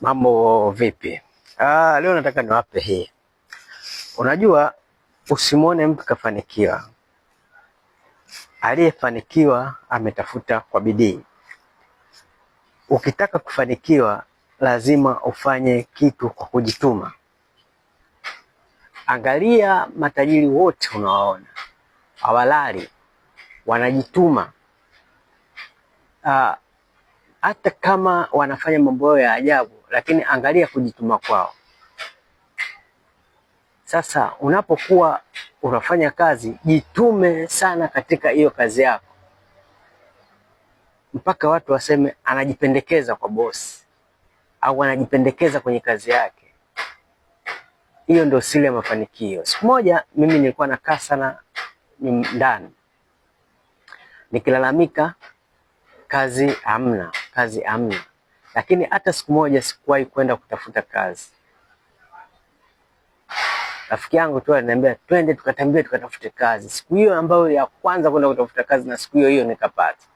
Mambo vipi? Leo nataka niwape hii. Unajua, usimwone mtu kafanikiwa. Aliyefanikiwa ametafuta kwa bidii. Ukitaka kufanikiwa lazima ufanye kitu kwa kujituma. Angalia matajiri wote unawaona, hawalali, wanajituma. Hata kama wanafanya mambo ya ajabu, lakini angalia kujituma kwao. Sasa unapokuwa unafanya kazi, jitume sana katika hiyo kazi yako, mpaka watu waseme anajipendekeza kwa bosi au anajipendekeza kwenye kazi yake. Hiyo ndio siri ya mafanikio. Siku moja mimi nilikuwa nakaa sana ndani nikilalamika kazi hamna, lakini hata siku moja sikuwahi kwenda kutafuta kazi. Rafiki yangu tu aliniambia twende tukatambie tukatafute kazi. Siku hiyo ambayo ya kwanza kwenda kutafuta kazi, na siku hiyo nikapata.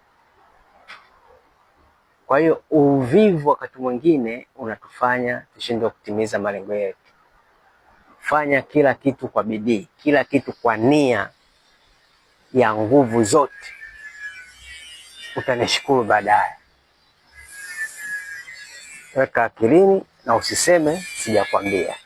Kwa hiyo uvivu wakati mwingine unatufanya tushindwe kutimiza malengo yetu. Fanya kila kitu kwa bidii, kila kitu kwa nia ya nguvu zote. Utanishukuru baadaye. Weka akilini na usiseme sijakwambia.